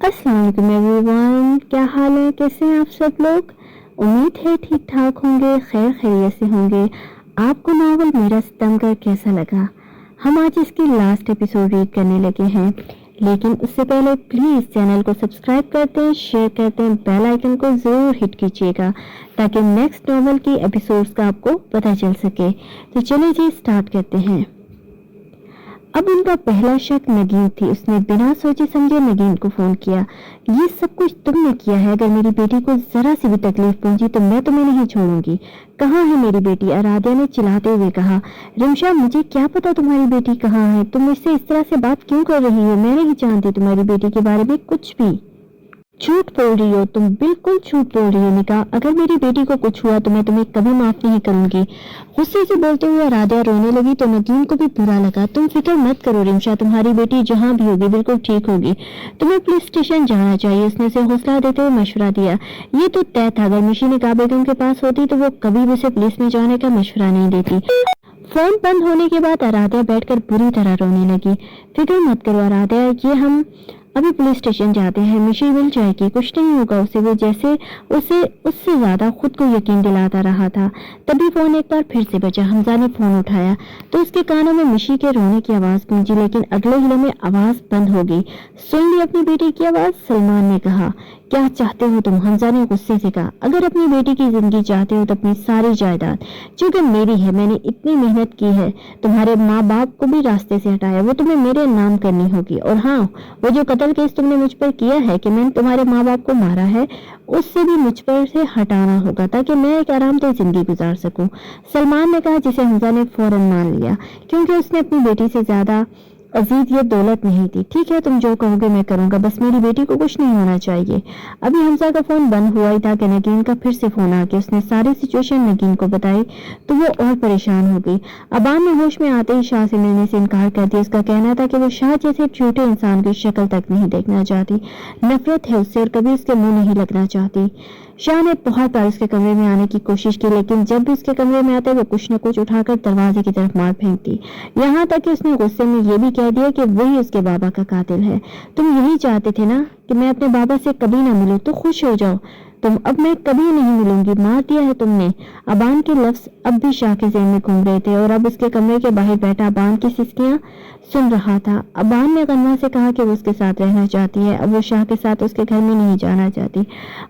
अस्सलाम वालेकुम एवरीवन, क्या हाल है, कैसे हैं आप सब लोग। उम्मीद है ठीक ठाक होंगे, खैर खैरियत से होंगे। आपको नावल मेरा सितमगर कैसा लगा? हम आज इसकी लास्ट एपिसोड रीड करने लगे हैं, लेकिन उससे पहले प्लीज़ चैनल को सब्सक्राइब करते हैं, शेयर करते हैं, बेल आइकन को ज़रूर हिट कीजिएगा ताकि नेक्स्ट नॉवल की एपिसोड्स का आपको पता चल सके। तो चलिए जी स्टार्ट करते हैं। अब उनका पहला शक नगीन थी। उसने बिना सोचे समझे नगीन को फोन किया। ये सब कुछ तुमने किया है। अगर मेरी बेटी को जरा सी भी तकलीफ पहुंची तो मैं तुम्हें नहीं छोड़ूंगी। कहाँ है मेरी बेटी? आराध्या ने चिल्लाते हुए कहा। रिमशा, मुझे क्या पता तुम्हारी बेटी कहाँ है। तुम मुझसे इस तरह से बात क्यों कर रही हो? मैं नहीं जानती तुम्हारी बेटी के बारे में कुछ भी। झूठ बोल रही हो तुम, बिल्कुल झूठ बोल रही हो निका। अगर मेरी बेटी को कुछ हुआ तो मैं तुम्हें कभी माफ नहीं करूंगी। गुस्से से बोलते हुए राधिया रोने लगी तो नगीन को भी बुरा लगा। तुम फिक्र मत करो रिमशा, तुम्हारी बेटी जहाँ भी होगी बिल्कुल ठीक होगी। तुम्हें पुलिस स्टेशन जाना चाहिए, उसने उसे हौसला देते हुए मशवरा दिया। ये तो तय था, अगर मिशी निकाह बेगम के पास होती तो वो कभी भी उसे पुलिस में जाने का मशवरा नहीं देती। फोन बंद होने के बाद आराध्या बैठकर बुरी तरह रोने लगी। फिक्र मत करो आराध्या, ये हम अभी पुलिस स्टेशन जाते हैं, मिशी मिल जाएगी, कुछ नहीं होगा उसे। वो जैसे उसे उससे ज्यादा खुद को यकीन दिलाता रहा था। तभी फोन एक बार फिर से बजा। हमजा ने फोन उठाया तो उसके कानों में मिशी के रोने की आवाज गूंजी, लेकिन अगले हिले में आवाज बंद हो गई। सुन ली अपनी बेटी की आवाज? सलमान ने कहा। क्या चाहते हो तुम? हमजा ने गुस्से से कहा। अगर अपनी बेटी की जिंदगी चाहते हो तो अपनी सारी जायदाद जो कि मेरी है, मैंने इतनी मेहनत की है, तुम्हारे माँ बाप को भी रास्ते से हटाया, वो तुम्हें मेरे नाम करनी होगी। और हाँ, वो जो कत्ल केस तुमने मुझ पर किया है कि मैंने तुम्हारे माँ बाप को मारा है, उससे भी मुझ पर से हटाना होगा ताकि मैं एक आरामदेह जिंदगी गुजार सकूं। सलमान ने कहा, जिसे हमजा ने फौरन मान लिया क्योंकि उसने अपनी बेटी से ज्यादा अजीज ये दौलत नहीं थी। ठीक है, तुम जो कहोगे मैं करूंगा, बस मेरी बेटी को कुछ नहीं होना चाहिए। अभी हमजा का फोन बंद हुआ ही था कि नगीन का फिर से फोन आ गया। उसने सारी सिचुएशन नगीन को बताई तो वो और परेशान हो गई। अबान ने होश में आते ही शाह से मिलने से इनकार कर दिया। उसका कहना था कि वो शाह जैसे झूठे इंसान की शक्ल तक नहीं देखना चाहती, नफरत है उससे और कभी उसके मुंह नहीं लगना चाहती। शाह ने बहुत बार उसके कमरे में आने की कोशिश की, लेकिन जब भी उसके कमरे में आते वो कुछ न कुछ उठाकर दरवाजे की तरफ मार फेंकती। यहाँ तक कि उसने गुस्से में ये भी कह दिया कि वही उसके बाबा का कातिल है। तुम यही चाहते थे ना कि मैं अपने बाबा से कभी ना मिलूं, तो खुश हो जाओ तुम। अब मैं कभी नहीं मिलूंगी, मार दिया है तुमने। अबान के लफ्ज अब भी शाह के ज़हन में घूम रहे थे और अब उसके कमरे के बाहर बैठा अबान की सिसकियां सुन रहा था। अबान ने गन्ना से कहा कि वो उसके साथ रहना चाहती है, अब वो शाह के साथ उसके घर में नहीं जाना चाहती।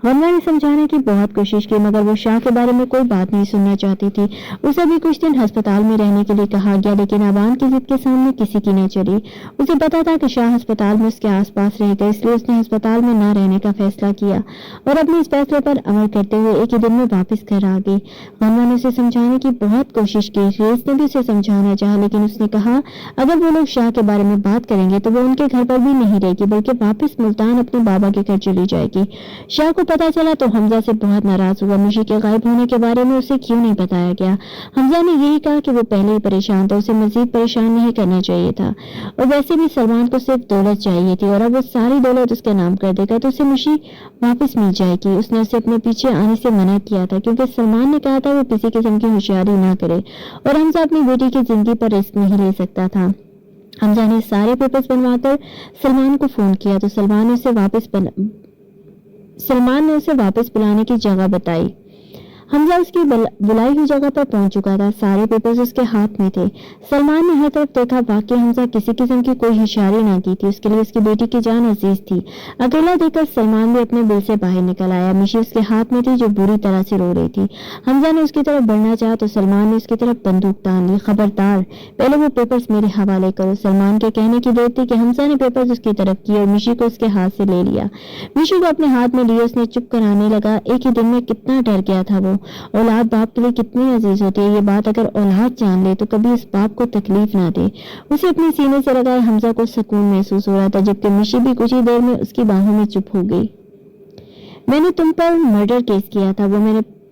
गन्ना ने समझाने की बहुत कोशिश की मगर वो शाह के बारे में कोई बात नहीं सुनना चाहती थी। उसे भी कुछ दिन अस्पताल में रहने के लिए कहा गया, लेकिन अबान की जिद के सामने किसी की नहीं चली। उसे पता था कि शाह अस्पताल में उसके आसपास रहेगा, इसलिए उसने अस्पताल में न रहने का फैसला किया और अपने इस फैसले पर अमल करते हुए एक ही दिन में वापस घर आ गई। गन्ना ने उसे समझाने की बहुत कोशिश की, रेस ने भी उसे समझाना चाहा, लेकिन उसने कहा अगर वो लोग शाह के बारे में बात करेंगे तो वो उनके घर पर भी नहीं रहेगी बल्कि वापस मुल्तान अपने बाबा के घर चली जाएगी। शाह को पता चला तो हमजा से बहुत नाराज हुआ। मिशी के गायब होने के बारे में उसे क्यों नहीं बताया गया? हमजा ने यही कहा कि वो पहले ही परेशान था, उसे मजीद परेशान नहीं करना चाहिए था। और वैसे भी सलमान को सिर्फ दौलत चाहिए थी और अब वो सारी दौलत उसके नाम कर देगा तो उसे मिशी वापस मिल जाएगी। उसने उसे अपने पीछे आने से मना किया था क्योंकि सलमान ने कहा था वो किसी किस्म की होशियारी ना करे और हमजा अपनी बेटी की जिंदगी पर रिस्क नहीं ले सकता था। हमजा ने सारे पेपर्स बनवाकर सलमान को फोन किया तो सलमान ने उसे वापस बुलाने की जगह बताई। हमजा उसकी बुलाई हुई जगह पर पहुंच चुका था। सारे पेपर्स उसके हाथ में थे। सलमान ने हर तरफ देखा, वाकई हमजा किसी किस्म की कोई होशियारी ना की थी। उसके लिए उसकी बेटी की जान अजीज थी। अकेला देखकर सलमान भी अपने बिल से बाहर निकल आया। मिशी उसके हाथ में थी जो बुरी तरह से रो रही थी। हमजा ने उसकी तरफ बढ़ना चाहा तो सलमान ने उसकी तरफ बंदूक तान ली। खबरदार, पहले वो पेपर्स मेरे हवाले करो। सलमान के कहने की देर थी कि हमजा ने पेपर्स उसकी तरफ किए और मिशी को उसके हाथ से ले लिया। मिशी को अपने हाथ में लिए उसने चुप कर आने लगा। एक ही दिन में कितना डर गया था वो। औलाद बाप के लिए कितनी अजीज होती है, ये बात अगर औलाद जान ले तो कभी इस बाप को तकलीफ ना दे। उसे अपने सीने से लगाए हमजा को सुकून महसूस हो रहा था, जबकि मिशी भी कुछ ही देर में उसकी बाहों में चुप हो गई। मैंने तुम पर मर्डर केस किया था, वो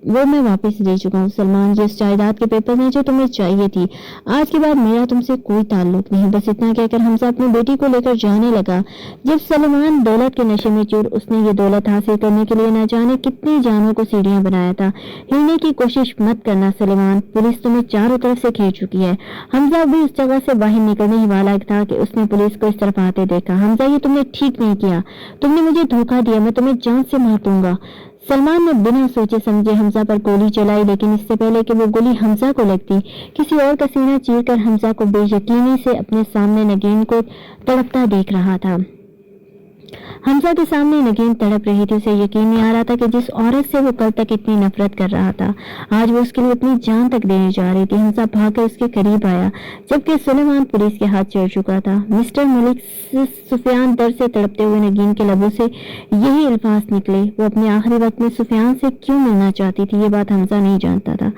वो मैं वापस दे चुका हूँ सलमान। ये उस जायदाद के पेपर हैं जो तुम्हें चाहिए थी। आज के बाद मेरा तुमसे कोई ताल्लुक नहीं। बस इतना कहकर हमजा अपनी बेटी को लेकर जाने लगा। जब सलमान दौलत के नशे में चूर, उसने ये दौलत हासिल करने के लिए न जाने कितनी जानों को सीढ़ियां बनाया था। हिलने की कोशिश मत करना सलमान, पुलिस तुम्हें चारों तरफ से घेर चुकी है। हमजा भी उस जगह से बाहर निकलने ही वाला था कि उसने पुलिस को इस तरफ आते देखा। हमजा, ये तुमने ठीक नहीं किया, तुमने मुझे धोखा दिया, मैं तुम्हें जान से मार दूंगा। सलमान ने बिना सोचे समझे हमजा पर गोली चलाई, लेकिन इससे पहले कि वो गोली हमजा को लगती, किसी और का सीना चीरकर हमजा को बेयकीनी से अपने सामने नगीन को तड़पता देख रहा था। हमजा के सामने नगीन तड़प रही थी। उसे यकीन नहीं आ रहा था कि जिस औरत से वो कल तक इतनी नफरत कर रहा था, आज वो उसके लिए अपनी जान तक देने जा रही थी। हमजा भागकर उसके करीब आया, जबकि सुलेमान पुलिस के हाथ चढ़ चुका था। मिस्टर मलिक, सुफियान दर्द से तड़पते हुए नगीन के लबों से यही अल्फाज निकले। वो अपने आखिरी वक्त में सुफियान से क्यों मिलना चाहती थी, ये बात हमजा नहीं जानता था।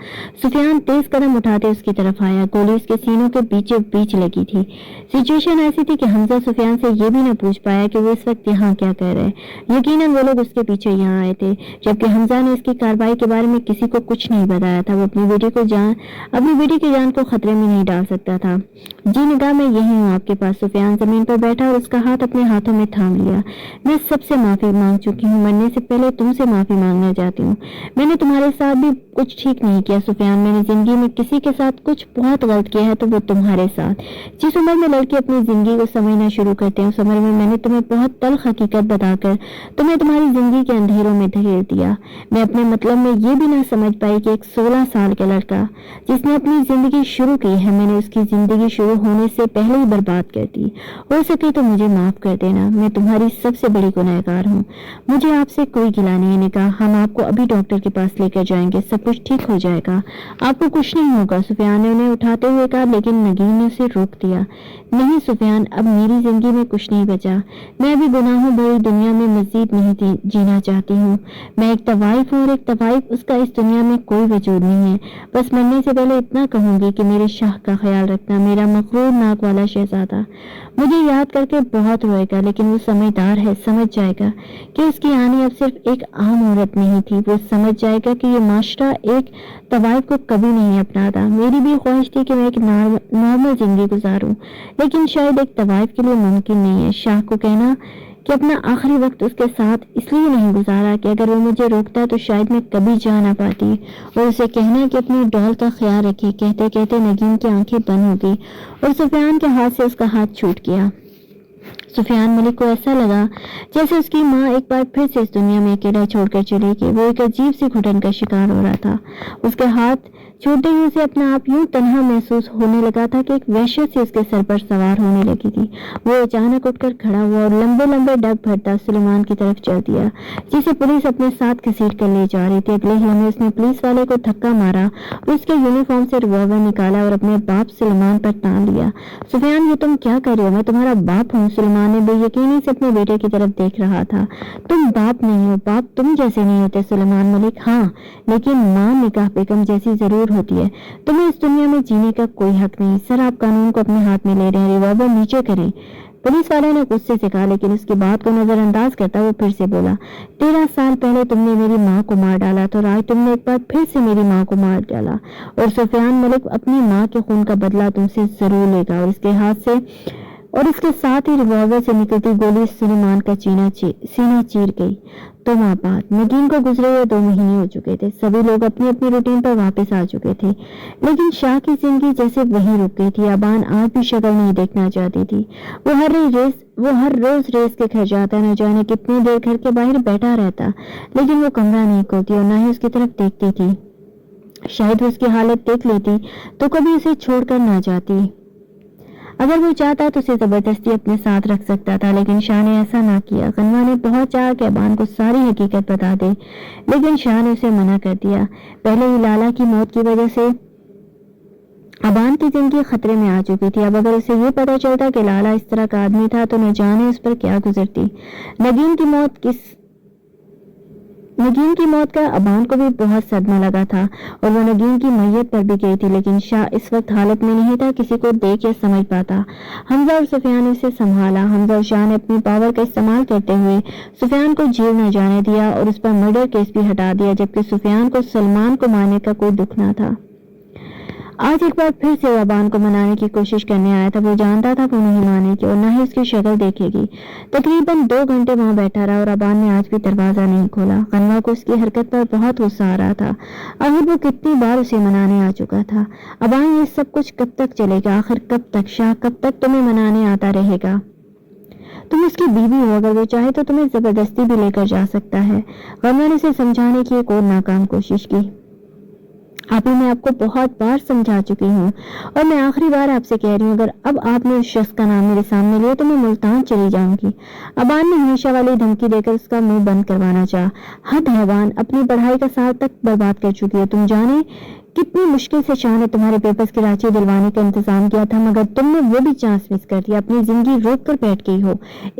सुफियान तेज कदम उठाते उसकी तरफ आया। गोली उसके सीनों के बीचों बीच लगी थी। सिचुएशन ऐसी थी कि हमजा सुफियान से ये भी न पूछ पाया कि वो इस वक्त यहाँ क्या कह रहे हैं। यकीनन वो लोग उसके पीछे यहाँ आए थे, जबकि हमजा ने इसकी कार्रवाई के बारे में किसी को कुछ नहीं बताया था। वो अपनी बेटी की जान को खतरे में नहीं डाल सकता था। जी निगाह, मैं यही हूँ आपके पास। सुफियान जमीन पर बैठा और उसका हाथ अपने हाथों में थाम लिया। मैं सबसे माफी मांग चुकी हूँ, मरने से पहले तुमसे माफी मांगना चाहती हूँ। मैंने तुम्हारे साथ भी कुछ ठीक नहीं किया सुफियान। मैंने जिंदगी में किसी के साथ कुछ बहुत गलत किया है तो वो तुम्हारे साथ। जिस उम्र में लड़के अपनी जिंदगी को समझना शुरू करते हैं, उस उम्र में मैंने तुम्हें बहुत तल्ख हकीकत बताकर तुम्हें तुम्हारी जिंदगी के अंधेरों में धकेल दिया। मैं अपने मतलब में ये भी ना समझ पाई कि एक 16 साल का लड़का जिसने अपनी जिंदगी शुरू की है, मैंने उसकी जिंदगी शुरू होने से पहले ही बर्बाद कर दी। हो सके तो मुझे माफ कर देना, मैं तुम्हारी सबसे बड़ी गुनहगार हूँ। मुझे आपसे कोई गिला नहीं। ने कहा, हम आपको अभी डॉक्टर के पास लेकर जाएंगे, सब कुछ ठीक हो जाएगा, आपको कुछ नहीं होगा। सुफियान ने उन्हें उठाते हुए कहा, लेकिन नगीन ने उसे रोक दिया। नहीं सुफियान, अब मेरी जिंदगी में कुछ नहीं बचा। मैं भी गुनाहों भरी दुनिया में मजीद नहीं जीना चाहती हूँ। मैं एक तवाइफ हूँ और एक तवाइफ, उसका इस दुनिया में कोई वजूद नहीं है। बस मरने से पहले इतना कहूंगी कि मेरे शाह का ख्याल रखना, मेरा मकरूर नाक वाला शहजादा मुझे याद करके बहुत रोएगा, लेकिन वो समझदार है, समझ जाएगा कि उसकी आनी अब सिर्फ एक आम औरत नहीं थी। वो समझ जाएगा कि ये माशरा एक तवाइफ को कभी नहीं अपनाता। मेरी भी ख्वाहिश थी कि मैं एक नॉर्मल जिंदगी गुजारूं, लेकिन शायद एक तवाइफ के लिए मुमकिन नहीं है। शाह को कहना कि अपना आखिरी वक्त उसके साथ इसलिए नहीं गुजारा कि अगर वो मुझे रोकता तो शायद मैं कभी जा ना पाती, और उसे कहना कि अपनी डॉल का ख्याल रखे। कहते कहते नगीन की आंखें बंद हो गई और सुफियान के हाथ से उसका हाथ छूट गया। सुफियान मलिक को ऐसा लगा जैसे उसकी माँ एक बार फिर से इस दुनिया में अकेला छोड़कर चली गई। वो एक अजीब सी घुटन का शिकार हो रहा था। उसके हाथ छूटते ही उसे अपना आप यूं तन्हा महसूस होने लगा था कि एक वहशत से उसके सर पर सवार होने लगी थी। वो अचानक उठकर खड़ा हुआ और लंबे लंबे डग भरता सुलेमान की तरफ चल दिया, जिसे पुलिस अपने साथ घसीट कर ले जा रही थी। अगले ही लम्हे उसने पुलिस वाले को धक्का मारा और उसके यूनिफॉर्म से रिवॉल्वर निकाला और अपने बाप सुलेमान पर तान लिया। सुफियान, ये तुम क्या कर रहे हो? मैं तुम्हारा बाप हूँ। सुलेमान ने बेयकीनी से अपने बेटे की तरफ देख रहा था। तुम बाप नहीं हो, बाप तुम जैसे नहीं होते सुलेमान मलिक। हाँ, लेकिन माँ निकाह बेगम जैसी जरूर होती है। तुम्हें इस दुनिया में जीने का कोई हक नहीं। सर, आप कानून को अपने हाथ में ले रहे हैं, रिवॉल्वर नीचे करें। पुलिस वाले ने गुस्से से कहा, लेकिन उसकी बात को नजरअंदाज करता वो फिर से बोला, 13 साल पहले तुमने मेरी माँ को मार डाला तो आज तुमने एक बार फिर से मेरी माँ को मार डाला, और सुफियान मलिक अपनी माँ के खून का बदला तुमसे जरूर लेगा। और इसके साथ ही रिवॉल्वर से निकलती गोली सुलेमान का सीना चीर गई। तो माँ बात, नगीन को गुजरे हुए 2 महीने हो चुके थे। सभी लोग अपनी अपनी रूटीन पर वापस आ चुके थे, लेकिन शाह की जिंदगी जैसे वहीं रुक गई थी। अबान आज भी शक्ल नहीं देखना चाहती थी। वो हर रोज रेस के घर जाता, न जाने कितनी देर घर के बाहर बैठा रहता, लेकिन वो कमरा नहीं खोलती और न ही उसकी तरफ देखती थी। शायद वो उसकी हालत देख लेती तो कभी उसे छोड़कर ना जाती। अगर वो चाहता तो उसे जबरदस्ती अपने साथ रख सकता था, लेकिन शाह ने ऐसा ना किया। गनवा ने बहुत चाहा कि अबान को सारी हकीकत बता दे, लेकिन शाह ने उसे मना कर दिया। पहले ही लाला की मौत की वजह से अबान की जिंदगी खतरे में आ चुकी थी। अब अगर उसे ये पता चलता कि लाला इस तरह का आदमी था तो न जाने उस पर क्या गुजरती। नगीन की मौत नगीन की मौत का अबान को भी बहुत सदमा लगा था और वो नगीन की मैयत पर भी गई थी, लेकिन शाह इस वक्त हालत में नहीं था किसी को देख या समझ पाता। हमजा और सुफियान ने उसे संभाला। हमजा और शाह ने अपनी पावर का इस्तेमाल करते हुए सुफियान को जेल न जाने दिया और उस पर मर्डर केस भी हटा दिया, जबकि सुफियान को सलमान को मारने का कोई दुख न था। आज एक बार फिर से वो अबान को मनाने की कोशिश करने आया था। वो जानता था वो नहीं मानेगी और न ही उसकी शक्ल देखेगी। तकरीबन 2 घंटे वहां बैठा रहा और अबान ने आज भी दरवाजा नहीं खोला। गनवा को उसकी हरकत पर बहुत गुस्सा आ रहा था। आखिर वो कितनी बार उसे मनाने आ चुका था। अबान, ये सब कुछ कब तक चलेगा? आखिर कब तक? शाह कब तक तुम्हें मनाने आता रहेगा? तुम उसकी बीवी हो, अगर वो चाहे तो तुम्हें जबरदस्ती भी लेकर जा सकता है। गनवा ने उसे समझाने की एक और नाकाम कोशिश की। अभी मैं आपको बहुत बार समझा चुकी हूँ और मैं आखिरी बार आपसे कह रही हूँ, अगर अब आपने उस शख्स का नाम मेरे सामने लिया तो मैं मुल्तान चली जाऊंगी। अबान ने हमेशा वाली धमकी देकर उसका मुंह बंद करवाना चाहा। हद है अबान, अपनी पढ़ाई का साल तक बर्बाद कर चुकी है। तुम जाने कितनी मुश्किल से शाह ने तुम्हारे पेपर्स की रांची दिलवाने का इंतजाम किया था, मगर तुमने वो भी चांस मिस कर दिया। अपनी जिंदगी रोक कर बैठ गई हो।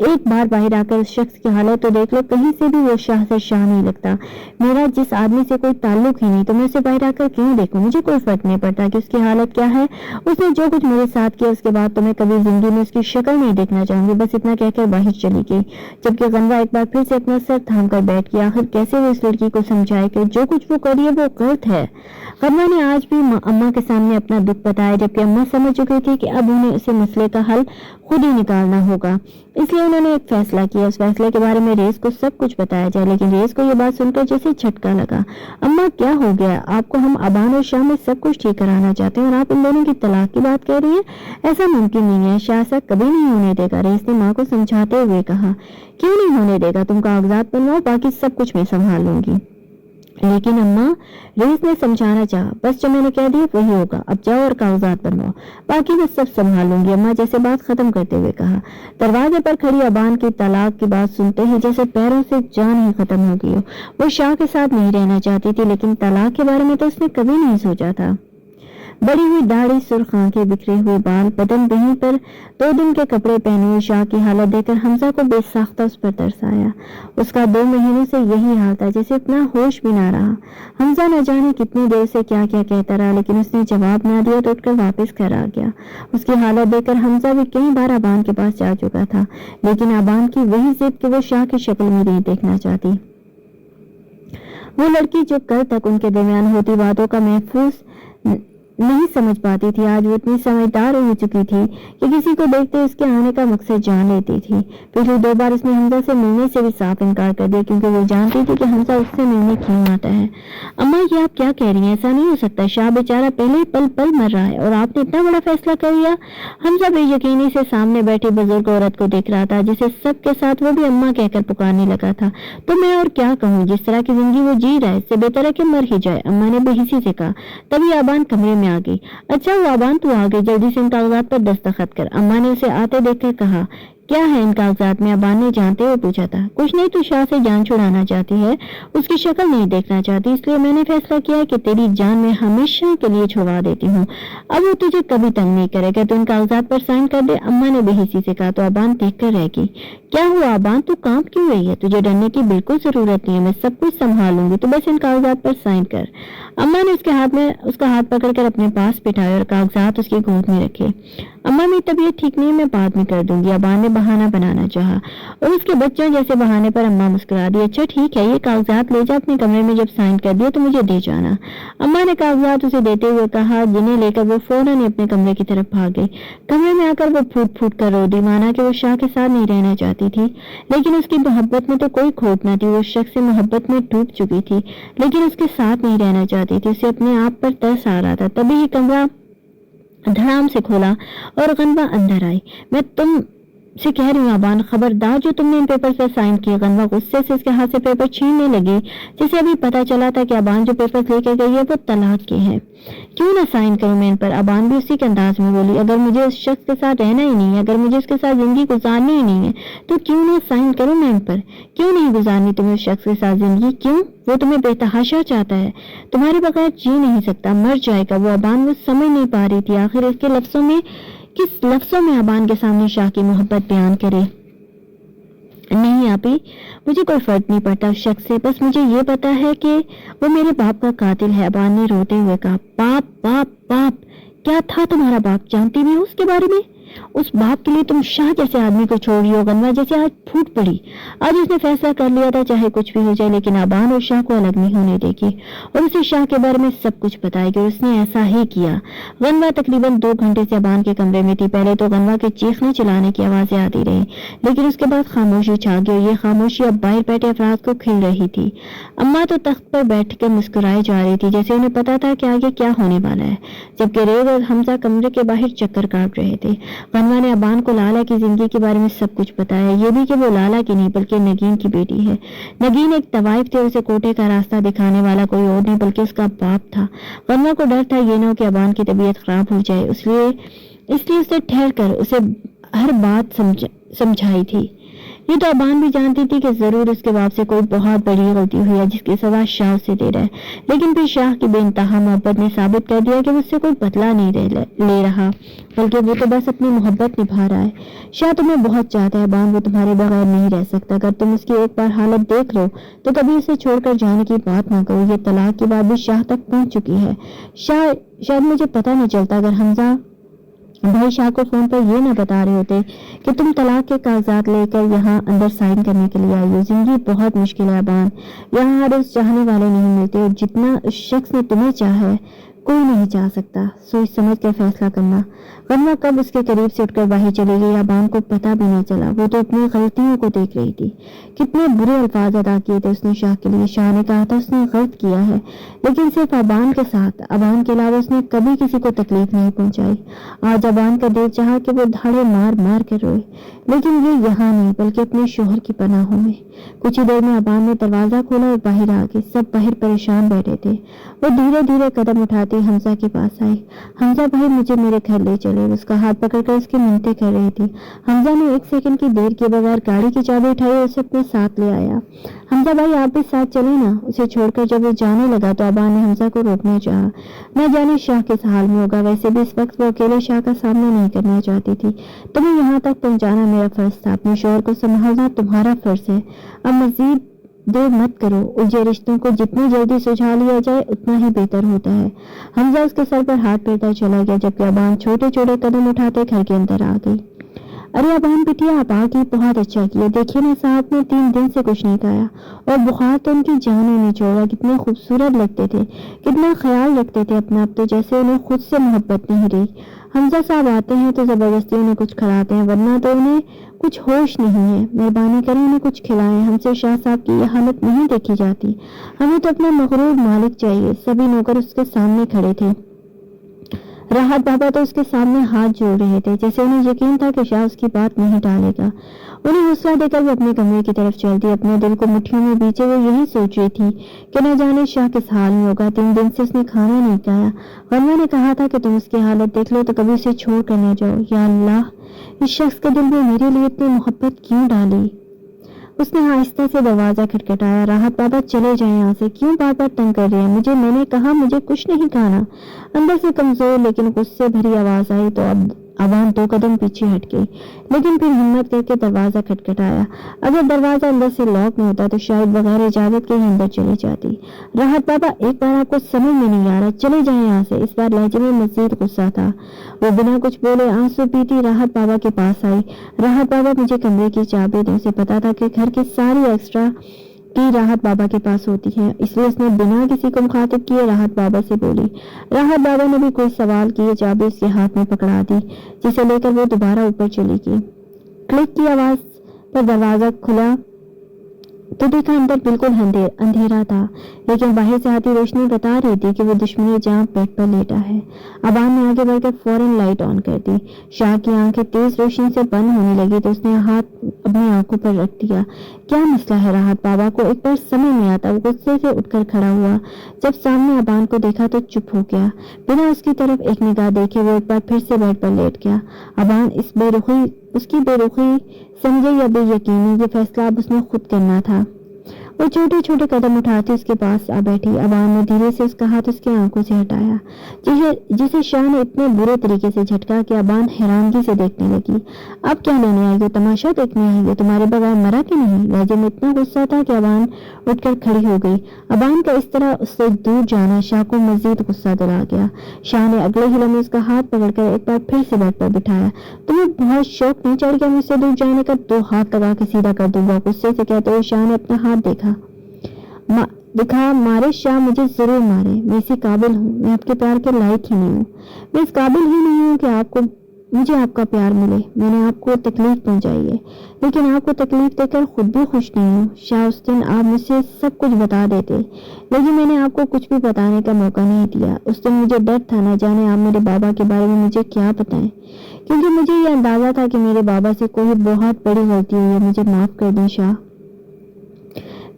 एक बार बाहर आकर उस शख्स की हालत तो देख लो, कहीं से भी वो शाह से शाह नहीं लगता। मेरा जिस आदमी से कोई ताल्लुक ही नहीं तो मैं उसे बाहर आकर क्यों देखूं? मुझे कोई फर्क नहीं पड़ता कि उसकी हालत क्या है। उसने जो कुछ मेरे साथ किया उसके बाद तो मैं कभी जिंदगी में उसकी शक्ल नहीं देखना चाहूंगी। बस इतना कहकर बाहर चली गई, जबकि गनवा एक बार फिर से अपना सर थाम कर बैठ गया। आखिर कैसे वो इस लड़की को समझाए कि जो कुछ वो करी है वो गलत है। गनवा ने आज भी अम्मा के सामने अपना दुख बताया, जबकि अम्मा समझ चुकी थी कि अब उन्हें उसे मसले का हल खुद ही निकालना होगा। इसलिए उन्होंने एक फैसला किया। उस फैसले के बारे में रेस को सब कुछ बताया जाए, लेकिन रेस को यह बात सुनकर जैसे झटका लगा। अम्मा, क्या हो गया आपको? हम अबान और शाह में सब कुछ ठीक कराना चाहते हैं और आप इन दोनों की तलाक की बात कह रही हैं? ऐसा मुमकिन नहीं है। शाह ऐसा कभी नहीं होने देगा। रेस ने माँ को समझाते हुए कहा। क्यों नहीं होने देगा? तुम कागजात बनवाओ, बाकी सब कुछ मैं संभाल लूंगी। लेकिन अम्मा, रेस ने समझाना चाहा। बस जो मैंने कह दिया वही होगा। अब जाओ और कागजात बनवाओ, बाकी मैं सब संभाल लूंगी, अम्मा जैसे बात खत्म करते हुए कहा। दरवाजे पर खड़ी अबान की तलाक की बात सुनते ही जैसे पैरों से जान ही खत्म हो गई हो। वो शाह के साथ नहीं रहना चाहती थी, लेकिन तलाक के बारे में तो उसने कभी नहीं सोचा था। बड़ी हुई दाढ़ी, सुर्ख आंखें, बिखरे हुए बाल, बदन बहीं पर 2 दिन के कपड़े पहने हुए शाह की हालत देखकर हमजा को बेसाख्ता उस पर तरस आया। उसका 2 महीनों से यही हाल था, जैसे इतना होश भी ना रहा। हमजा न जाने कितनी देर से क्या क्या कहता रहा, लेकिन उसने जवाब ना दिया तो उठकर वापस घर आ गया। उसकी हालत देखकर हमजा भी कई बार अबान के पास जा चुका था, लेकिन अबान की वही जिद कि वो शाह की शक्ल में नहीं देखना चाहती। वो लड़की जो कल तक उनके दरमियान होती बातों का महफूज नहीं समझ पाती थी, आज वो इतनी समझदार हो चुकी थी कि किसी को देखते उसके आने का मकसद जान लेती थी। पिछली 2 बार उसने हमजा से मिलने से भी साफ इनकार कर दिया, क्योंकि वो जानती थी कि हमजा उससे मिलने क्यों आता है। अम्मा, ये आप क्या कह रही हैं? ऐसा नहीं हो सकता। शाह बेचारा पहले ही पल पल मर रहा है और आपने इतना बड़ा फैसला कर लिया। हमजा बेयकीनी से सामने बैठी बुजुर्ग औरत को देख रहा था, जिसे सबके साथ वो भी अम्मा कहकर पुकारने लगा था। तो मैं और क्या कहूँ, जिस तरह की जिंदगी वो जी रहा है इससे बेहतर है कि मर ही जाए, अम्मा ने बेहिसी से कहा। तभी अबान कमरे में आ गई। अच्छा हुआ अबान तू आ गई, जल्दी से इन कागजात पर दस्तखत कर, अम्मा ने उसे आते देखकर कहा। क्या है इन कागजात में? अबान ने जानते हुए पूछा था। कुछ नहीं, तू शाह से जान छुड़ाना चाहती है, उसकी शक्ल नहीं देखना चाहती, इसलिए मैंने फैसला किया है कि तेरी जान मैं हमेशा के लिए छुड़वा देती हूँ। अब वो तुझे कभी तंग नहीं करेगा। तू इन कागजात पर साइन कर दे, अम्मा ने बेहिसी से कहा। तो अबान देख कर रह गई। क्या हुआ अबान, तू कांप क्यों रही है? तुझे डरने की बिल्कुल जरूरत नहीं है, मैं सब कुछ संभाल लूंगी, तो बस इन कागजात पर साइन कर। अम्मा ने उसका हाथ पकड़कर अपने पास बिठाया और कागजात उसकी गोद में रखे। अम्मा, मेरी तबीयत ठीक नहीं है, मैं बाद में कर दूंगी, अबान ने बहाना बनाना चाहा और उसके बच्चों जैसे बहाने पर अम्मा मुस्कुरा दी। अच्छा ठीक है, ये कागजात ले जा अपने कमरे में, जब साइन कर दिया तो मुझे दे जाना, अम्मा ने कागजात उसे देते हुए कहा, जिन्हें लेकर वो फौरन अपने कमरे की तरफ भाग गई। कमरे में आकर वो फूट फूट कर रो दी, माना कि वो शाह के साथ नहीं रहना चाहती थी, लेकिन उसकी मोहब्बत में तो कोई खोट न थी। वो शख्स से मोहब्बत में डूब चुकी थी, लेकिन उसके साथ नहीं रहना चाहती थी। उसे अपने आप पर तरस आ रहा था। तभी ही कमरा धड़ाम से खोला और गनवा अंदर आई। मैं तुम से कह रही हूँ अबान, खबरदार, जो तुमने इन पेपर पर साइन किए। गनवा गुस्से से उसके हाथ से पेपर छीनने लगी, जिसे अभी पता चला था कि अबान जो पेपर लेकर गई है वो तलाक के हैं। क्यों ना साइन करूं मैं इन पर? अबान भी उसी के अंदाज में बोली। अगर मुझे उस शख्स के साथ रहना ही नहीं है, अगर मुझे उसके साथ जिंदगी गुजारनी ही नहीं है, तो क्यों ना साइन करूं मैं इन पर? क्यों नहीं गुजारनी तुम्हें उस शख्स के साथ जिंदगी? क्यों? वो तुम्हें बेतहाशा चाहता है, तुम्हारे बगैर जी नहीं सकता, मर जाएगा वो। अबान वो समझ नहीं पा रही थी आखिर इसके लफ्जों में किस लफ्जों में अबान के सामने शाह की मोहब्बत बयान करे। नहीं आपी, मुझे कोई फर्क नहीं पड़ता उस शख्स से, बस मुझे ये पता है कि वो मेरे बाप का कातिल है। अबान ने रोते हुए कहा। बाप बाप बाप, क्या था तुम्हारा बाप? जानती भी हो उसके बारे में? उस बाप के लिए तुम शाह जैसे आदमी को छोड़ रही हो। गन्वा जैसे आज फूट पड़ी। आज उसने फैसला कर लिया था चाहे कुछ भी हो जाए, लेकिन अबान और शाह को अलग नहीं होने देगी और उसे शाह के बारे में सब कुछ बताएगी और उसने ऐसा ही किया। गन्वा तकरीबन 2 घंटे से अबान के कमरे में थी। पहले तो गन्वा के चीखने चिल्लाने की आवाजें आती रही, लेकिन उसके बाद खामोशी छा गई और ये खामोशी अब बाहर बैठे अफराद को खिल रही थी। अम्मा तो तख्त पर बैठ कर मुस्कुराई जा रही थी, जैसे उन्हें पता था कि आगे क्या होने वाला है, जबकि रेज और हमजा कमरे के बाहर चक्कर काट रहे थे। गन्वा ने अबान को लाला की जिंदगी के बारे में सब कुछ बताया, ये भी कि वो लाला की नहीं बल्कि नगीन की बेटी है। नगीन एक तवाइफ थी और उसे कोटे का रास्ता दिखाने वाला कोई और नहीं बल्कि उसका बाप था। गन्वा को डर था ये न हो कि अबान की तबीयत खराब हो जाए, इसलिए उसने ठहर कर उसे हर बात समझाई थी। ये तो अबान भी जानती थी कि जरूर उसके बाप से कोई बहुत बड़ी गलती हुई है जिसकी सजा शाह से दे रहा है, लेकिन फिर शाह की बेइंतहा मोहब्बत ने साबित कर दिया कि मुझसे कोई बदला नहीं ले रहा, बल्कि वो तो बस अपनी मोहब्बत निभा रहा है। शाह तुम्हें बहुत चाहता है अबान, वो तुम्हारे बगैर नहीं रह सकता। अगर तुम उसकी एक बार हालत देख लो तो कभी उसे छोड़कर जाने की बात ना करो। ये तलाक की बात भी शाह तक पहुंच चुकी है। शायद मुझे पता नहीं चलता अगर हमजा भाई शाह को फोन पर ये ना बता रहे होते कि तुम तलाक के कागजात लेकर यहाँ अंदर साइन करने के लिए आई हो। जिंदगी बहुत मुश्किल है अबान, यहाँ हर रोज चाहने वाले नहीं मिलते और जितना उस शख्स ने तुम्हें चाहा है कोई नहीं चाह सकता। सोच समझ कर फैसला करना। गन्वा कब उसके करीब से उठकर बाहर चली गई अबान को पता भी नहीं चला। वो तो अपनी गलतियों को देख रही थी। कितने बुरे अल्फाज अदा किए थे उसने शाह के लिए। शाह ने कहा था उसने गलत किया है, लेकिन सिर्फ अबान के साथ। अबान के अलावा उसने कभी किसी को तकलीफ नहीं पहुंचाई। आज अबान का दिल चाहा कि वो धाड़े मार मार कर रोए, लेकिन ये यहाँ नहीं बल्कि अपने शोहर की पनाहों में। कुछ ही देर में अबान ने दरवाजा खोला और बाहर आ गई। सब बाहर परेशान बैठे थे। वो धीरे धीरे कदम उठाते हमजा के पास आई। हमजा भाई मुझे मेरे घर ले चले। उसका हाथ पकड़कर उसकी मिन्नतें कर रही थी। हमजा ने 1 सेकंड की देर के बगैर गाड़ी की चाबी उठाई और उसे अपने साथ ले आया। हमजा भाई आप भी साथ चले ना। उसे छोड़कर जब वो जाने लगा तो अबान ने हमजा को रोकना चाहा। न जाने शाह किस हाल में होगा। वैसे भी इस वक्त वो अकेले शाह का सामना नहीं करना चाहती थी। तुम्हें यहाँ तक पहुँचाना मेरा फर्ज था, अपने शोहर को संभालना तुम्हारा फर्ज है। अब मजीद देर मत करो। उलझे रिश्तों को जितनी जल्दी सुलझा लिया जाए उतना ही बेहतर होता है। हमजा उसके सर पर हाथ फेरता चला गया, जबकि अबान छोटे छोटे कदम उठाते घर के अंदर आ गई। अरे अबान बिटिया आप आ गई, बहुत अच्छा किया। देखिए ना साहब ने 3 दिन से कुछ नहीं खाया और बुखार तो उनकी जान ही नहीं छोड़ा। कितने खूबसूरत लगते थे, कितना ख्याल रखते थे अपना। अब तो जैसे उन्हें खुद से मोहब्बत नहीं रही। हमजा साहब आते हैं तो जबरदस्ती उन्हें कुछ खिलाते हैं, वरना तो उन्हें कुछ होश नहीं है। मेहरबानी करें उन्हें कुछ खिलाएं। हमसे शाह साहब की यह हालत नहीं देखी जाती। हमें तो अपना मगरूर मालिक चाहिए। सभी नौकर उसके सामने खड़े थे। राहत बाबा तो उसके सामने हाथ जोड़ रहे थे, जैसे उन्हें यकीन था कि शाह उसकी बात नहीं टालेगा। उन्हें हौसला देकर वो अपने कमरे की तरफ चलती। अपने दिल को मुट्ठियों में बीचे वो यही सोच रही थी कि न जाने शाह किस हाल में होगा। 3 दिन से उसने खाना नहीं खाया। गन्वा ने कहा था कि तुम उसकी हालत देख लो तो कभी उसे छोड़ कर न जाओ। या अल्लाह, इस शख्स के दिल में मेरे लिए इतनी मोहब्बत क्यों डाली। उसने आहिस्ता से दरवाजा खटखटाया। राहत बाबा चले जाए यहाँ से, क्यों बार बार तंग कर रहे हैं? मैंने कहा मुझे कुछ नहीं खाना। अंदर से कमजोर लेकिन गुस्से भरी आवाज आई तो अब अबान 2 कदम पीछे हट गई, लेकिन फिर हिम्मत करके दरवाजा खटखटाया। अगर दरवाजा अंदर से लॉक नहीं होता तो शायद बगैर इजाजत के ही अंदर चली जाती। राहत बाबा एक बार आपको समझ में नहीं आ रहा, चले जाए यहाँ से। इस बार लहजे में मजीद गुस्सा था। वो बिना कुछ बोले आंसू पीती राहत बाबा के पास आई। राहत बाबा मुझे कमरे की चाबी दे। उसे पता था कि घर की सारी एक्स्ट्रा की राहत बाबा के पास होती है, इसलिए उसने बिना किसी को मुखातिब किए राहत बाबा से बोली। राहत बाबा ने भी कोई सवाल किए चाबी उसके हाथ में पकड़ा दी, जिसे लेकर वो दोबारा ऊपर चली गई। क्लिक की आवाज पर दरवाजा खुला तो देखा अंदर बिल्कुल अंधेरा था, लेकिन बाहर से आती रोशनी बता रही थी कि वो दुश्मनी जहां बेड पर लेटा है। अबान ने आगे बढ़कर फौरन लाइट ऑन कर दी। शाह की आंखें तेज रोशनी से बंद होने लगी तो उसने हाथ अपनी आंखों पर रख दिया। क्या मसला है? राहत बाबा को एक बार समझ नहीं आता। वो गुस्से से उठकर खड़ा हुआ। जब सामने अबान को देखा तो चुप हो गया। बिना उसकी तरफ एक निगाह देखे वो एक बार फिर से बेड पर लेट गया। अबान उसकी बेरुखी समझे या बेयकीनी, ये फैसला अब उसने खुद करना था। वो छोटे छोटे कदम उठाती उसके पास आ बैठी। अबान ने धीरे से उसका हाथ उसकी आंखों से हटाया, जिसे शाह ने इतने बुरे तरीके से झटका कि अबान हैरानगी से देखने लगी। अब क्या लेने आई हो? तमाशा देखने आई हो? तुम्हारे बगैर मरा कि नहीं? लहजे में इतना गुस्सा था कि अबान उठकर खड़ी हो गई। अबान का इस तरह उससे दूर जाना शाह को मजीद गुस्सा दिला गया। शाह ने अगले ही लम्हे उसका हाथ पकड़कर एक बार फिर से बेड पर बिठाया। तुम्हें बहुत शौक नहीं चढ़ गया मुझसे दूर जाने का? 2 हाथ लगा के सीधा कर दूंगा, गुस्से से कहते हुए शाह ने अपना हाथ दिखा। मारे शाह, मुझे जरूर मारे, मैं इसी काबिल हूँ। मैं आपके प्यार के लायक ही नहीं हूँ। मैं इस काबिल ही नहीं हूँ कि मुझे आपका प्यार मिले। मैंने आपको तकलीफ पहुंचाई है, लेकिन आपको तकलीफ देकर खुद भी खुश नहीं हूँ। शाह, उस दिन आप मुझसे सब कुछ बता देते, लेकिन मैंने आपको कुछ भी बताने का मौका नहीं दिया। उस दिन मुझे डर था, न जाने आप मेरे बाबा के बारे में मुझे क्या बताएं, क्योंकि मुझे ये अंदाजा था कि मेरे बाबा से कोई बहुत बड़ी गलती हुई है। मुझे माफ कर दें शाह,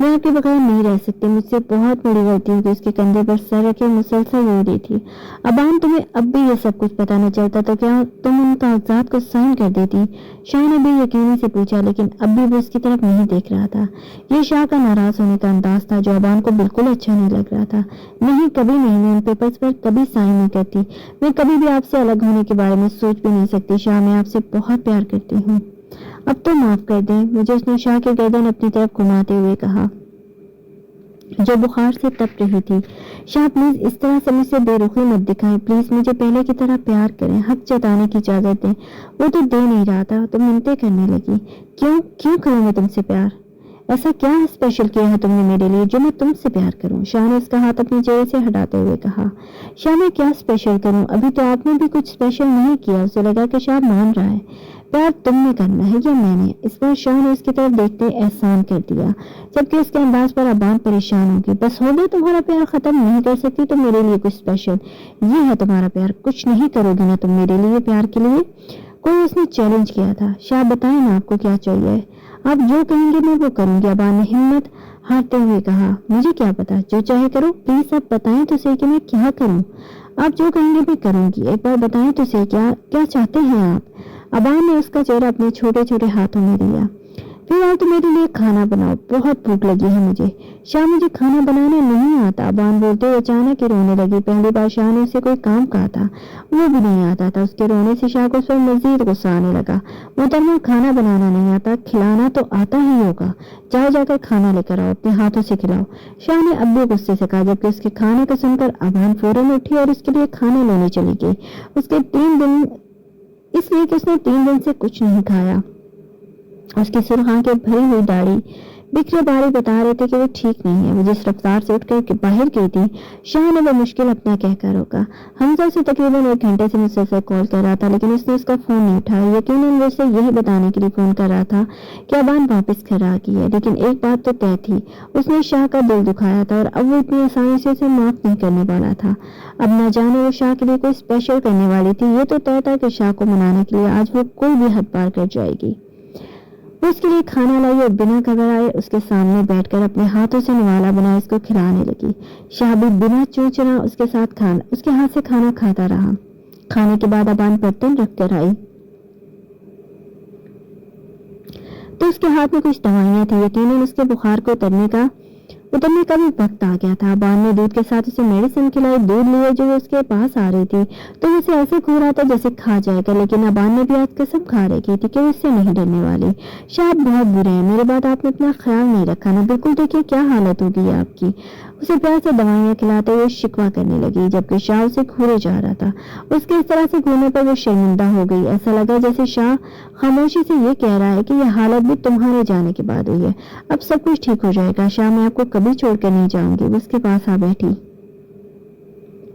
मैं आपके बगैर नहीं रह सकती। मुझसे बहुत बड़ी गलती हुई। उसके कंधे पर सर रखे मुसलसल रो रही थी। अबान, तुम्हें अब भी ये सब कुछ पता न चलता तो क्या तुम उन कागजात को साइन कर देती? शाह ने बेयकीनी से पूछा, लेकिन अब भी वो उसकी तरफ नहीं देख रहा था। ये शाह का नाराज होने का अंदाज था जो अबान को बिल्कुल अच्छा नहीं लग रहा था। नहीं, कभी नहीं, मैं उन पेपर्स पर कभी साइन नहीं करती। मैं कभी भी आपसे अलग होने के बारे में सोच भी नहीं सकती। शाह, मैं आपसे बहुत प्यार करती हूँ, अब तो माफ कर दें मुझे, उसने शाह की गर्दन अपनी तरफ घुमाते हुए कहा, जो बुखार से तप रही थी। शाह, प्लीज इस तरह से मुझसे बेरुखी मत दिखाएं। प्लीज मुझे पहले की तरह प्यार करें, हक जताने की इजाजत दें। वो तो दे नहीं रहा था तो मिन्नतें करने लगी। क्यों करूं मैं तुमसे प्यार? ऐसा क्या स्पेशल किया है तुमने मेरे लिए जो मैं तुमसे प्यार करूं? शाह ने उसका हाथ अपनी चेहरे से हटाते हुए कहा। शाह, मैं क्या स्पेशल करूं? अभी तो आपने भी कुछ स्पेशल नहीं किया। उसे लगा कि शाह मान रहा है। प्यार तुमने करना है या मैंने? इस बार शाह ने उसकी तरफ देखते एहसान कर दिया, जबकि उसके अंदाज पर अबान परेशान होगी। बस हो गया तुम्हारा प्यार खत्म? नहीं कर सकती तो मेरे लिए कुछ स्पेशल? ये है तुम्हारा प्यार? कुछ नहीं करोगी ना तुम मेरे लिए प्यार के लिए? कोई उसने चैलेंज किया था। शाह, बताएं ना आपको क्या चाहिए? आप जो कहेंगे मैं वो करूंगी। अबान ने हिम्मत हारते हुए कहा। मुझे क्या पता, जो चाहे करो। प्लीज आप बताएं तो सही कि मैं क्या करूं। आप जो कहेंगे मैं करूंगी। एक बार बताएं तो सही, क्या चाहते हैं आप? अबान ने उसका चेहरा अपने छोटे छोटे हाथों में लिया। फिलहाल तो मेरे लिए खाना बनाओ, बहुत भूख लगी है मुझे। शाह, मुझे खाना बनाना नहीं आता। अबान बोलते हुए अचानक ही रोने लगी। पहली बार शाह ने उसे कोई काम कहा था, वो भी नहीं आता था। उसके रोने से शाह को उस पर मजीद गुस्सा आने लगा। मोहतरमा, खाना बनाना नहीं आता, खिलाना तो आता ही होगा। जाकर खाना लेकर आओ, अपने हाथों से खिलाओ। शाह ने अब भी गुस्से से कहा, जबकि उसके खाने को सुनकर अबान फौरन उठी और उसके लिए खाना लेने चली गई। इसलिए कि उसने 3 दिन से कुछ नहीं खाया। उसकी सुर्ख आंखें भरी हुई दाढ़ी बिखरे बारी बता रहे थे कि वो ठीक नहीं है। वो जिस रफ्तार से उठकर बाहर गई थी, शाह ने वो मुश्किल अपना कहकर रोका। हमजा से तकरीबन 1 घंटे से मुसलसल कॉल कर रहा था, लेकिन उसने उसका फोन नहीं उठाया। यकीनन वो उसे यही बताने के लिए फोन कर रहा था कि अबान वापस घर आ गई है। लेकिन एक बात तो तय थी, उसने शाह का दिल दुखाया था और अब वो इतनी आसानी से उसे माफ नहीं करने वाला था। अब न जाने वो शाह के लिए कोई स्पेशल करने वाली थी। ये तो तय था कि शाह को मनाने के लिए आज वो कोई भी हद पार कर जाएगी। उसके लिए खाना लाई और बिना घबराए उसके सामने बैठकर अपने हाथों से निवाला बना उसको खिलाने लगी। शाह भी बिना चूचना उसके हाथ से खाना खाता रहा। खाने के बाद अबान बर्तन रख कर आई तो उसके हाथ में कुछ दवाइयां थी। यकीनन उसके बुखार को उतरने का भी वक्त आ गया था। अबान ने दूध के साथ उसे मेडिसिन खिलाई। दूध लिए जो उसके पास आ रही थी तो उसे ऐसे खो रहा था जैसे खा जाएगा, लेकिन अबान ने भी आज कसम खा रखी थी कि वो उससे नहीं डरने वाली। शाह, आप बहुत बुरे हैं, मेरे बाद आपने अपना ख्याल नहीं रखा ना। बिल्कुल देखिए क्या हालत होगी आपकी। उसे प्यार से दवाइयां खिलाते हुए शिकवा करने लगी, जबकि शाह उसे घूरे जा रहा था। उसके इस तरह से घूरने पर वो शर्मिंदा हो गई। ऐसा लगा जैसे शाह खामोशी से ये कह रहा है कि यह हालत भी तुम्हारे जाने के बाद हुई है। अब सब कुछ ठीक हो जाएगा शाह, मैं आपको कभी छोड़कर नहीं जाऊंगी। वो उसके पास आ बैठी।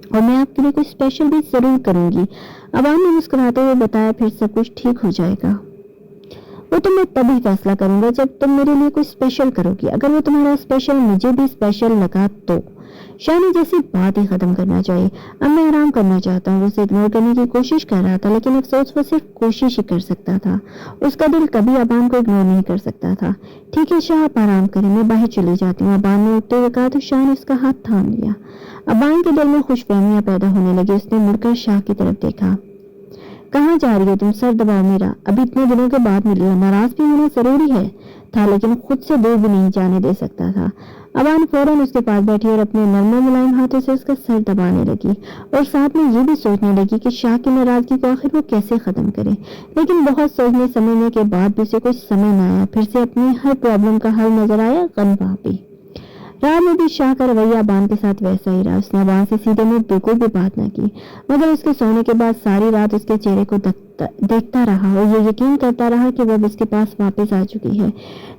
और मैं आपके लिए कुछ स्पेशल भी जरूर करूंगी। अबान ने मुस्कुराते हुए बताया, फिर सब कुछ ठीक हो जाएगा। वो तो मैं तभी फैसला करूंगा जब तुम मेरे लिए कुछ स्पेशल करोगी। अगर वो तुम्हारा स्पेशल मुझे भी स्पेशल लगा तो। शाह ने जैसी बात ही खत्म करना चाहिए। अब मैं आराम करना चाहता हूँ। उसे इग्नोर करने की कोशिश कर रहा था, लेकिन अफसोस वो सिर्फ कोशिश ही कर सकता था। उसका दिल कभी अबान को इग्नोर नहीं कर सकता था। ठीक है शाह, आप आराम करें, मैं बाहर चली जाती हूँ। अबान ने उठते हुए कहा तो शाह ने उसका हाथ थाम लिया। अबान के दिल में खुशफहमियां पैदा होने लगी। उसने मुड़कर शाह की तरफ देखा। कहाँ जा रही हो तुम? सर दबाओ मेरा, अभी इतने दिनों के बाद मिली हो। नाराज भी होना जरूरी है था, लेकिन खुद से दूर भी नहीं जाने दे सकता था। अबान फौरन उसके पास बैठी और अपने नर्म मुलायम हाथों से उसका सर दबाने लगी और साथ में ये भी सोचने लगी कि शाह की नाराजगी को आखिर वो कैसे खत्म करे। लेकिन बहुत सोचने समझने के बाद भी उसे कुछ समझ न आया। फिर से अपनी हर प्रॉब्लम का हल नजर आया, गनवा भी। रात में भी शाह का रवैया अबान के साथ वैसा ही रहा। उसने अबान से सीधे मुंह बिल्कुल भी बात न की, मगर उसके सोने के बाद सारी रात उसके चेहरे को देखता रहा और ये यकीन करता रहा कि वह उसके पास वापस आ चुकी है।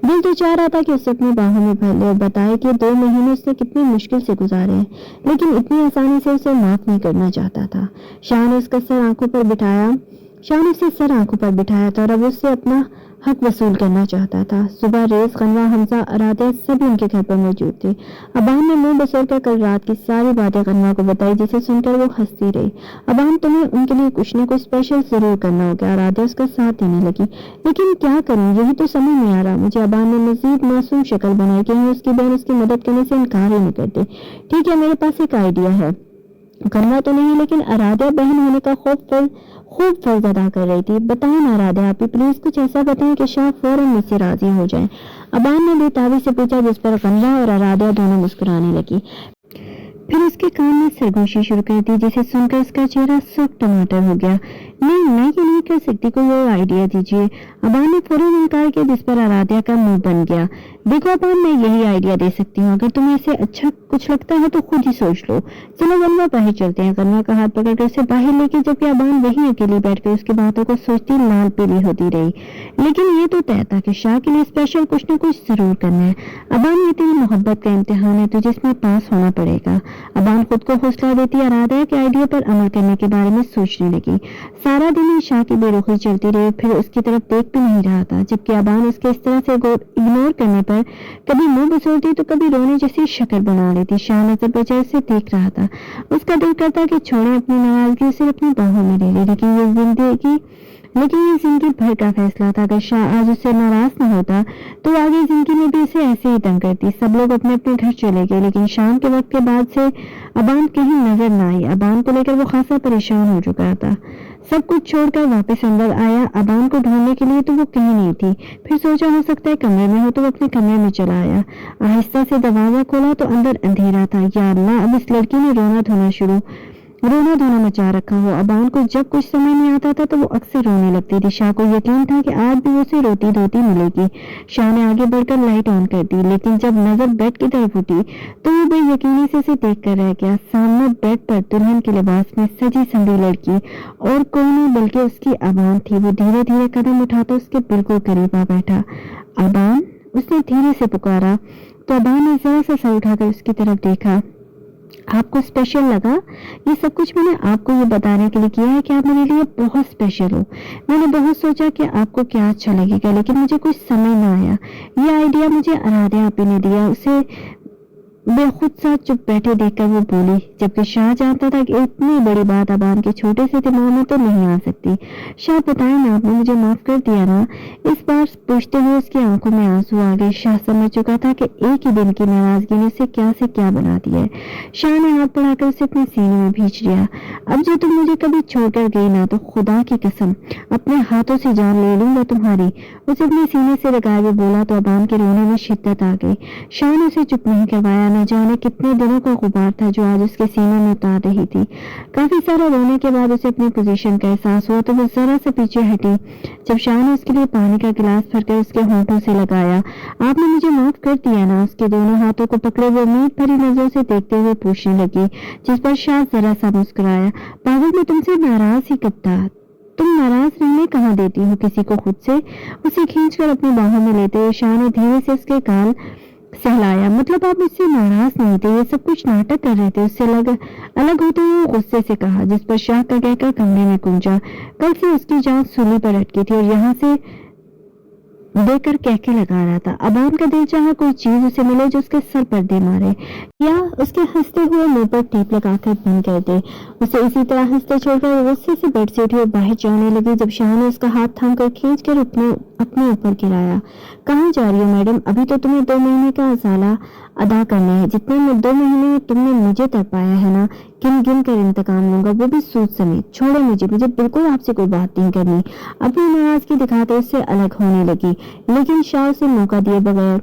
दिल तो चाह रहा था कि उसे अपनी बाहों में भर ले और बताए कि 2 महीने उसने कितनी मुश्किल से गुजारे हैं, लेकिन इतनी आसानी से उसे माफ नहीं करना चाहता था। शाह ने उसका सर आंखों पर बिठाया था और अब उससे अपना हक वसूल करना चाहता था। सुबह रेस, गनवा, हमजा, अराध्या सभी उनके घर पर मौजूद थे। अबान ने मुंह बसोर कर कल रात की सारी बातें गनवा को बताई, जिसे सुनकर वो हंसती रही। अबान, तुम्हें उनके लिए कुछ न कुछ स्पेशल जरूर करना होगा। अराध्या उसका साथ देने लगी। लेकिन क्या करूं, यही तो समझ नहीं आ रहा मुझे। अबान ने मजीद मासूम शक्ल बनाई कि उसकी बहन उसकी मदद करने से इनकार ही नहीं करती। ठीक है, मेरे पास एक आइडिया है। गनवा तो नहीं, लेकिन अराध्या बहन होने का खूब फर्ज अदा कर रही थी। बताएं ना अराध्या, आप प्लीज कुछ ऐसा बताएं कि शाह फौरन मुझसे राजी हो जाए। अबान ने बेताबी से पूछा, जिस पर गनवा और अराध्या दोनों मुस्कुराने लगी। फिर उसके कान में सरगोशी शुरू कर दी, जिसे सुनकर उसका चेहरा सूख टमाटर हो गया। नहीं, मैं ये नहीं कर सकती, कोई और आइडिया दीजिए। अबान ने फौरन इनकार किया, जिस पर अराध्या का मुंह बन गया। देखो अबान, मैं यही आइडिया दे सकती हूँ, अगर तुम्हें ऐसे अच्छा कुछ लगता है तो खुद ही सोच लो। चलो गनवा, बाहर चलते हैं। गनवा का हाथ पकड़कर उसे बाहर लेके, जबकि अबान वहीं अकेली बैठकर उसकी बातों को सोचती लाल पीली होती रही। लेकिन ये तो तय था कि शाह के लिए स्पेशल कुछ न कुछ जरूर करना है। अबान, ये तेरी मोहब्बत का इम्तिहान है, तुझे इसमें पास होना पड़ेगा। अबान खुद को हौसला देती अराध्या के आइडिया पर अमल करने के बारे में सोचने लगी। सारा दिन शाह की बेरुखी चलती रही, फिर उसकी तरफ देख भी नहीं रहा था, जबकि अबान उसके इस तरह से इग्नोर करने पर कभी मुंह बसोरती तो कभी रोने जैसी शक्ल बना लेती। शाह नजर बचाए उसे देख रहा था। उसका दिल करता कि छोड़े अपनी नाराजगी, उसे अपनी बाहों में ले ले, लेकिन ये जिंदगी भर का फैसला था। अगर शाह आज उससे नाराज न होता तो आगे जिंदगी में भी उसे ऐसे ही तंग करती। सब लोग अपने अपने घर चले गए, लेकिन शाम के वक्त के बाद से अबान कहीं नजर न आई। अबान को लेकर वो खासा परेशान हो चुका था। सब कुछ छोड़कर वापस अंदर आया अबान को ढूंढने के लिए, तो वो कहीं नहीं थी। फिर सोचा हो सकता है कमरे में हो, तो वो अपने कमरे में चला आया। आहिस्ता से दरवाजा खोला तो अंदर अंधेरा था। या अल्लाह, अब इस लड़की ने रोना धोना मचा रखा हो। अबान को जब कुछ समझ नहीं आता था तो वो अक्सर रोने लगती थी। शाह को यकीन था कि आज भी उसे रोती धोती मिलेगी। शाह ने आगे बढ़कर लाइट ऑन कर दी, लेकिन जब नजर बेड की तरफ उठी तो वो बेयकीनी से उसे देख कर रह गया। सामने बेड पर दुल्हन के लिबास में सजी संवरी लड़की और कोई नहीं बल्कि उसकी अबान थी। वो धीरे धीरे कदम उठाता उसके बिल्कुल करीब आ बैठा। अबान, उसने धीरे से पुकारा तो अबान ने जरा सा सर उठाकर उसकी तरफ देखा। आपको स्पेशल लगा? ये सब कुछ मैंने आपको ये बताने के लिए किया है कि आप मेरे लिए बहुत स्पेशल हो। मैंने बहुत सोचा कि आपको क्या अच्छा लगेगा, लेकिन मुझे कुछ समझ ना आया। ये आइडिया मुझे अराध्या आपी ने दिया। उसे बेखुद साथ चुप बैठे देखकर वो बोली, जबकि शाह जानता था कि इतनी बड़ी बात अबान के छोटे से दिमाग में तो नहीं आ सकती। शाह, बताए ना, आपने मुझे माफ कर दिया ना? इस बार पूछते हुए उसकी आंखों में आंसू आ गए। शाह समझ चुका था कि एक ही दिन की नाराजगी ने उसे क्या से क्या बना दिया है। शाह ने हाथ बढ़ाकर उसे अपने सीने में भींच लिया। अब जो तुम मुझे कभी छोड़कर गई ना, तो खुदा की कसम अपने हाथों से जान ले लूंगा तुम्हारी। उसे अपने सीने से लगाए हुए बोला तो अबान के रोने में शिद्दत आ गई। शाह ने उसे चुप नहीं करवाया। न जाने कितने दिनों का गुबार था जो आज उसके सीने में उतार रही थी। काफी सारा रोने के बाद उसे अपनी पोजीशन का एहसास हुआ तो वो जरा से पीछे हटी। जब शाह ने उसके लिए पानी का गिलास भरकर उसके होंठों से लगाया। आपने मुझे माफ कर दिया ना? उसके दोनों हाथों को पकड़े हुए उम्मीद भरी नजरों से देखते हुए पूछने लगी, जिस पर शाह जरा सा मुस्कुराया। पागल, मैं तुमसे नाराज ही कब था? तुम नाराज रहने कहाँ देती हो किसी को खुद से? उसे खींचकर अपनी बाहों में लेते हुए शाह ने धीरे से उसके गाल सहलाया। मतलब आप मुझसे नाराज नहीं थे, ये सब कुछ नाटक कर रहे थे? उससे अलग होते हुए गुस्से से कहा, जिस पर शाह का कहकर कमरे में कूंजा। कल से उसकी जान सूली पर अटकी थी और यहाँ से देखकर कहके लगा रहा था। अबान का दिल चाहा कोई चीज उसे मिले जो उसके सर पर दे मारे या उसके हंसते हुए मुंह पर टीप लगाकर बंद कर दे। उसे इसी तरह हंसते छोड़कर गुस्से से बेड से उठी और बाहर जाने लगी, जब शाह ने उसका हाथ थामकर खींचकर अपने ऊपर गिराया। कहाँ जा रही हो मैडम? अभी तो तुम्हें 2 महीने का असाला अदा करना है। जितने में 2 महीने में तुमने मुझे तड़पाया है ना, गिन गिन कर इंतकाम लूंगा, वो भी सूद समेत। छोड़ो मुझे बिल्कुल आपसे कोई बात नहीं करनी। अपनी नाराजगी दिखाते उससे अलग होने लगी, लेकिन शाह उसे मौका दिए बगैर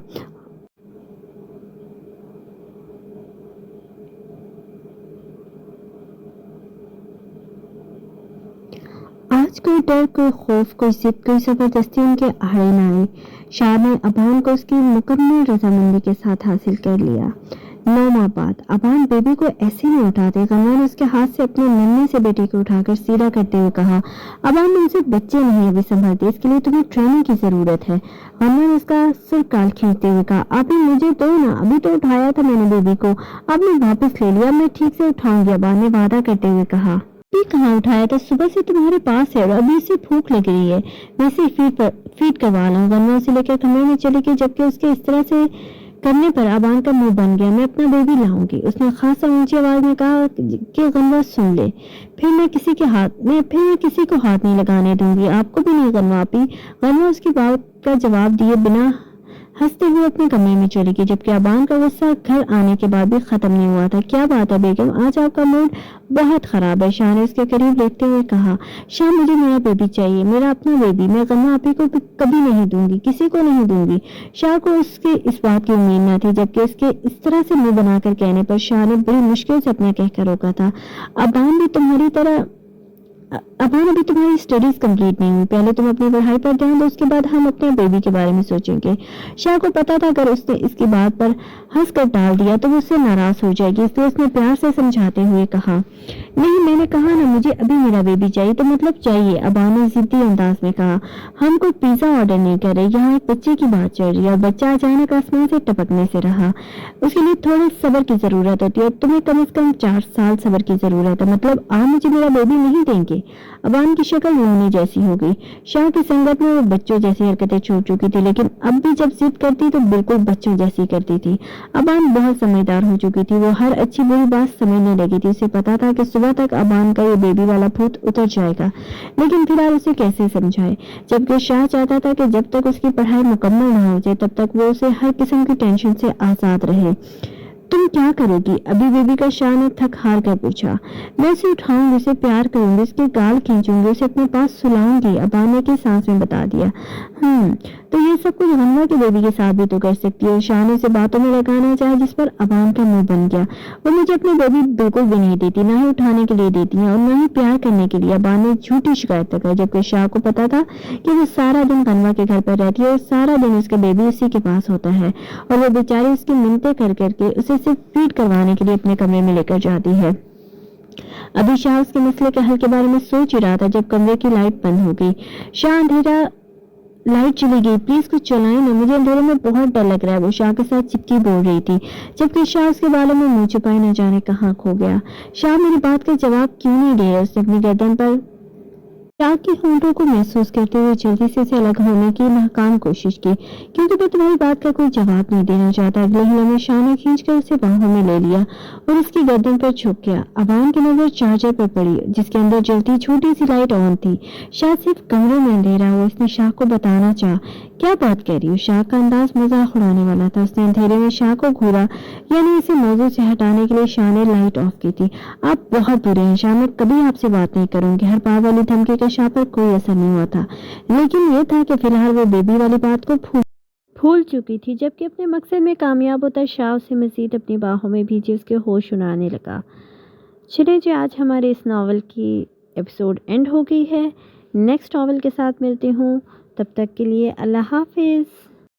आज कोई डर, कोई खौफ, कोई जिद, कोई जबरदस्ती उनके आड़े न आई। शाह ने अबान को उसकी मुकम्मल रजामंदी के साथ हासिल कर लिया। 9 माह बाद अबान बेबी को ऐसे नहीं उठाते। गनवा ने उसके हाथ से अपने नन्हे से बेटे को उठाकर सीधा करते हुए कहा, अबान तुमसे बच्चे नहीं अभी संभलते, इसके लिए तुम्हें ट्रेनिंग की जरूरत है। गनवा ने उसका सिर काल खींचते हुए कहा, अभी मुझे दो ना, अभी तो उठाया था मैंने बेबी को, अब मैं वापस ले लिया, मैं ठीक से उठाऊंगी। अबान ने वादा करते हुए कहा, भी कहाँ उठाया था, सुबह से तुम्हारे पास है और अभी इसे भूख लग रही है, मैं इसे फीड करवा लाऊं। गन्वा उसे लेकर कमरे में चली गई, जबकि उसके इस तरह से करने पर अबान का मुंह बन गया। मैं अपना बेबी लाऊंगी, उसने खासा ऊंची आवाज में कहा कि गन्वा सुन ले, फिर मैं किसी को हाथ नहीं लगाने दूंगी, आपको भी नहीं गन्वा आपी। गन्वा उसकी बात का जवाब दिए बिना हंसते हुए अपने कमरे में चली गई, जबकि अबान का गुस्सा घर आने के बाद भी खत्म नहीं हुआ था। क्या बात है बेगम, आज आपका मूड बहुत खराब है, शाह ने उसके करीब देखते हुए कहा। शाह मुझे मेरा बेबी चाहिए, मेरा अपना बेबी, मैं गन्वा आपी को कभी नहीं दूंगी, किसी को नहीं दूंगी। शाह को उसके इस बात की उम्मीद न थी, जबकि उसके इस तरह से मुंह बनाकर कहने पर शाह ने बड़ी मुश्किल से अपने कहकर रोका था। अबान भी तुम्हारी तरह अबान अभी तुम्हारी स्टडीज कंप्लीट नहीं हुई, पहले तुम अपनी पढ़ाई पर ध्यान दो, उसके बाद हम अपने बेबी के बारे में सोचेंगे। शाह को पता था अगर उसने इसकी बात पर हंसकर टाल दिया तो वो उससे नाराज हो जाएगी, इसलिए उसने प्यार से समझाते हुए कहा, नहीं मैंने कहा ना मुझे अभी मेरा बेबी चाहिए तो मतलब चाहिए। अबान ने जिद्दी अंदाज में कहा, हम कोई पिज्जा ऑर्डर नहीं कर रहे, यहाँ एक बच्चे की बात चल रही है और बच्चा अचानक आसमान से टपकने से रहा, उसके लिए थोड़े सब्र की जरूरत होती है, तुम्हें कम से कम 4 साल सब्र की जरूरत है, मतलब आप मुझे मेरा बेबी नहीं देंगे। अबान की शक्ल रोने जैसी हो गई। शाह की संगत में वो बच्चों जैसी हरकतें छोड़ चुकी थी, लेकिन अब भी जब जिद करती तो बिल्कुल बच्चों जैसी करती थी। अबान बहुत समझदार हो चुकी थी, वो हर अच्छी बुरी बात समझने लगी थी। उसे पता था कि सुबह तक अबान का ये बेबी वाला भूत उतर जाएगा, लेकिन फिलहाल उसे कैसे समझाए, जबकि शाह चाहता था कि जब तक उसकी पढ़ाई मुकम्मल न हो जाए तब तक वो उसे हर किस्म की टेंशन से आजाद रहे। तुम क्या करोगी अभी, बेबी का शाह ने थक हार कर पूछा। मैं उसे उठाऊंगी, उसे प्यार करूंगी, उसके गाल खींचूंगी, उसे अपने पास सुलाऊंगी, अबान ने की सांस में बता दिया। तो ये सब कुछ गन्वा के बेबी के साथ भी तो कर सकती है। शाह ने उसे बातों में लगाना चाहा, जिस पर अबान का मुंह बन गया। वो मुझे अपनी बेबी बिल्कुल भी नहीं देती, ना ही उठाने के लिए देती है और ना ही प्यार करने के लिए। अबान ने झूठी शिकायत लगाई, जबकि शाह को पता था कि वो सारा दिन गन्वा के घर पर रहती है और सारा दिन उसका बेबी उसी के पास होता है और वो बेचारी उसकी मिन्नतें कर करके उसे सिर्फ फीड करवाने के लिए अपने कमरे में लेकर जाती है। अभी शाह उसके मसले के हल के बारे में सोच ही रहा था जब कमरे की लाइट बंद हो गई। शाह, अंधेरा, लाइट चली गई, प्लीज कुछ चलाएं ना, मुझे अंधेरे में बहुत डर लग रहा है, वो शाह के साथ चिपकी बोल रही थी, जबकि शाह उसके बालों में मुंह छुपाए न जाने कहाँ खो गया। शाह मेरी बात का जवाब क्यों नहीं दे रहा, उसने अपनी गर्दन पर शाह के होंठों को महसूस करते हुए जल्दी से अलग होने की नाकाम कोशिश की, क्योंकि मैं तुम्हारी बात का कोई जवाब नहीं देना चाहता। अगले ही लम्हे शाह ने खींचकर उसे बाहों में ले लिया और उसकी गर्दन पर झुक गया। अबान की नजर चार्जर पर पड़ी, जिसके अंदर जलती छोटी सी लाइट ऑन थी। शाह सिर्फ कमरे में अंधेरा हुआ, उसने शाह को बताना चाहा। क्या बात कह रही हो? शाह का अंदाज मजाक उड़ाने वाला था। उसने अंधेरे में शाह को घूरा, यानी इसे मौजूद से हटाने के लिए शाह ने लाइट ऑफ की थी। आप बहुत बुरे हैं शाह, मैं कभी आपसे बात नहीं करूंगी। हर पाव वाली धमकी का शाह पर कोई असर नहीं हुआ था, लेकिन यह था कि फिलहाल वो बेबी वाली बात को भूल चुकी थी। जबकि अपने मकसद में कामयाब होता शाह उसे मजीद अपनी बाहों में भीजे उसके होश उड़ाने लगा। चलिए जी, आज हमारे इस नावल की एपिसोड एंड हो गई है। नेक्स्ट नावल के साथ मिलती हूँ, तब तक के लिए अल्लाह हाफिज़।